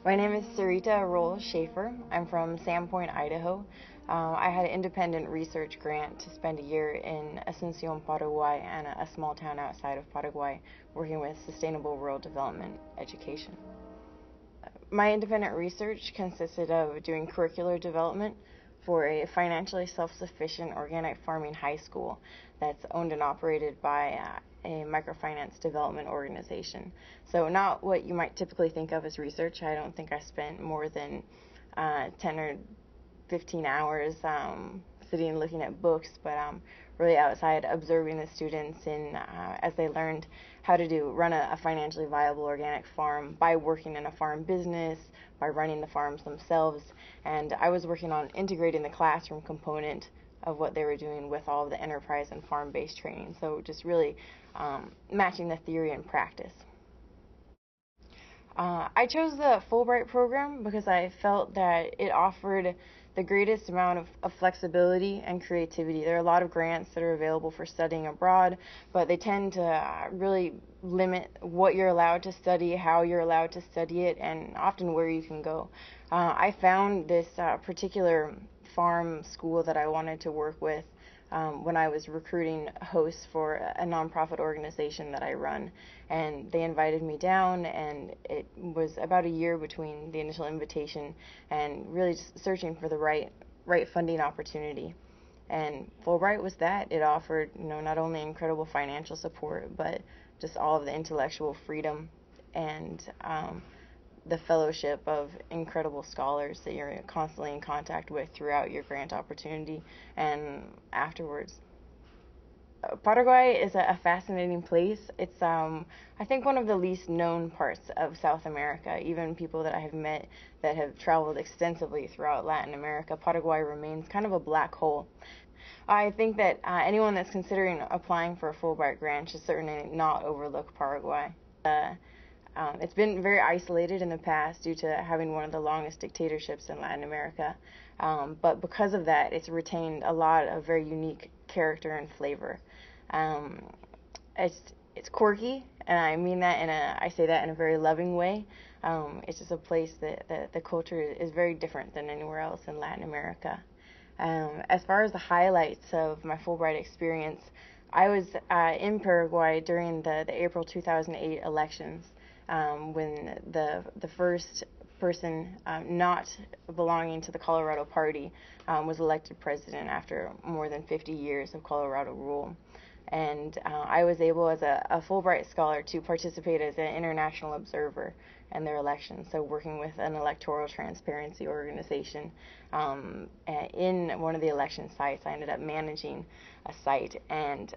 My name is Sarita Schaffer. I'm from Sandpoint, Idaho. I had an independent research grant to spend a year in Asunción, Paraguay, and a small town outside of Paraguay, working with sustainable rural development education. My independent research consisted of doing curricular development for a financially self-sufficient organic farming high school that's owned and operated by a microfinance development organization. So not what you might typically think of as research. I don't think I spent more than 10 or 15 hours sitting and looking at books, but really outside observing the students as they learned how to run a financially viable organic farm by working in a farm business, by running the farms themselves. And I was working on integrating the classroom component of what they were doing with all of the enterprise and farm-based training. So just really matching the theory and practice. I chose the Fulbright program because I felt that it offered the greatest amount of flexibility and creativity. There are a lot of grants that are available for studying abroad, but they tend to really limit what you're allowed to study, how you're allowed to study it, and often where you can go. I found this particular farm school that I wanted to work with when I was recruiting hosts for a nonprofit organization that I run, and they invited me down, and it was about a year between the initial invitation and really just searching for the right funding opportunity. And Fulbright was that. It offered, not only incredible financial support, but just all of the intellectual freedom and the fellowship of incredible scholars that you're constantly in contact with throughout your grant opportunity and afterwards. Paraguay is a fascinating place. It's, I think, one of the least known parts of South America. Even people that I have met that have traveled extensively throughout Latin America, Paraguay remains kind of a black hole. I think that anyone that's considering applying for a Fulbright grant should certainly not overlook Paraguay. It's been very isolated in the past due to having one of the longest dictatorships in Latin America, but because of that, it's retained a lot of very unique character and flavor. It's quirky, and I mean that I say that in a very loving way. It's just a place that the culture is very different than anywhere else in Latin America. As far as the highlights of my Fulbright experience, I was in Paraguay during the April 2008 elections. When the first person not belonging to the Colorado Party was elected president after more than 50 years of Colorado rule. And I was able, as a Fulbright scholar, to participate as an international observer in their election, so working with an electoral transparency organization in one of the election sites. I ended up managing a site and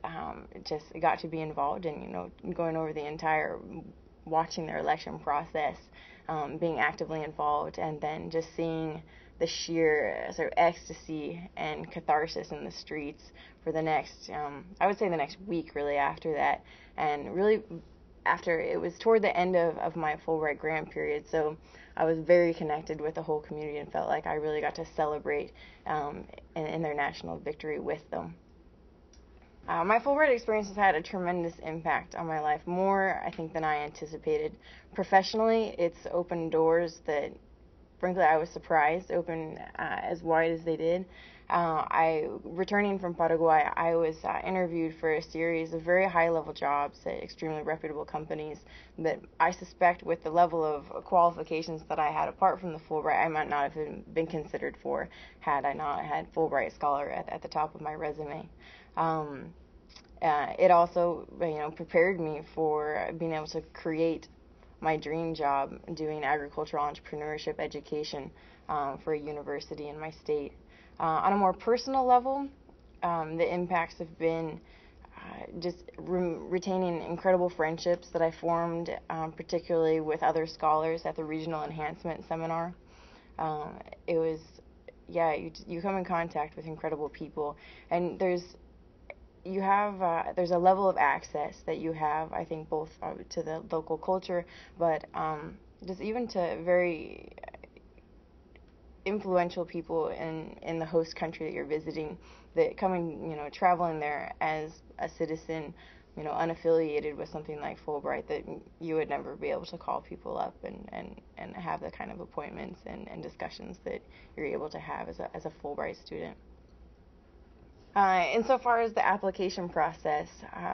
just got to be involved in, going over the entire watching their election process, being actively involved, and then just seeing the sheer sort of ecstasy and catharsis in the streets for the next, I would say the next week really after that. And really after, it was toward the end of my Fulbright grant period, so I was very connected with the whole community and felt like I really got to celebrate in their national victory with them. My Fulbright experience has had a tremendous impact on my life, more, I think, than I anticipated. Professionally, it's opened doors that, frankly, I was surprised opened as wide as they did. Returning from Paraguay, I was interviewed for a series of very high-level jobs at extremely reputable companies that I suspect, with the level of qualifications that I had apart from the Fulbright, I might not have been considered for had I not had Fulbright Scholar at the top of my resume. It also, prepared me for being able to create my dream job doing agricultural entrepreneurship education for a university in my state. On a more personal level, the impacts have been just retaining incredible friendships that I formed, particularly with other scholars at the Regional Enhancement Seminar. It was, you come in contact with incredible people, and there's a level of access that you have, I think, both to the local culture, but just even to very influential people in the host country that you're visiting, that traveling there as a citizen unaffiliated with something like Fulbright, that you would never be able to call people up and have the kind of appointments and discussions that you're able to have as a Fulbright student. Insofar as the application process,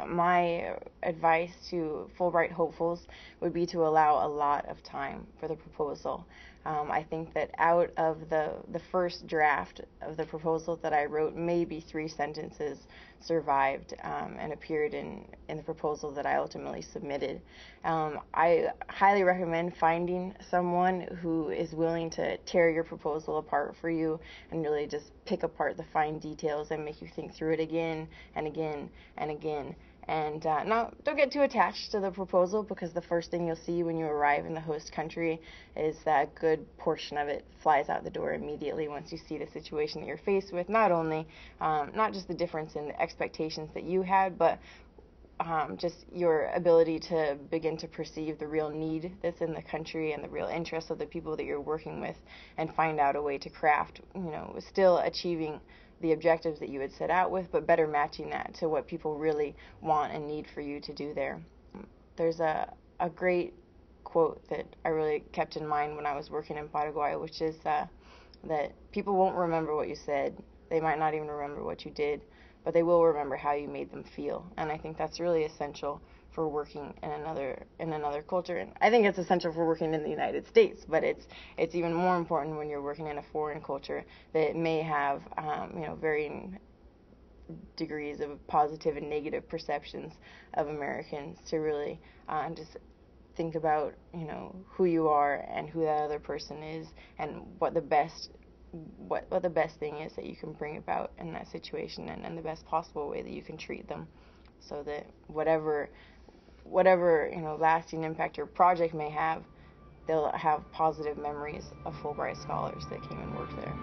my advice to Fulbright hopefuls would be to allow a lot of time for the proposal. I think that out of the first draft of the proposal that I wrote, maybe 3 sentences survived and appeared in the proposal that I ultimately submitted. I highly recommend finding someone who is willing to tear your proposal apart for you and really just pick apart the fine details and make you think through it again and again and again. And now, don't get too attached to the proposal, because the first thing you'll see when you arrive in the host country is that a good portion of it flies out the door immediately once you see the situation that you're faced with. Not just the difference in the expectations that you had, but just your ability to begin to perceive the real need that's in the country and the real interests of the people that you're working with, and find out a way to craft, still achieving the objectives that you had set out with, but better matching that to what people really want and need for you to do there. There's a great quote that I really kept in mind when I was working in Paraguay, which is that people won't remember what you said. They might not even remember what you did, but they will remember how you made them feel. And I think that's really essential for working in another culture. And I think it's essential for working in the United States, but it's even more important when you're working in a foreign culture that may have varying degrees of positive and negative perceptions of Americans, to really just think about who you are and who that other person is, and what the best thing is that you can bring about in that situation, and the best possible way that you can treat them, so that whatever lasting impact your project may have, they'll have positive memories of Fulbright scholars that came and worked there.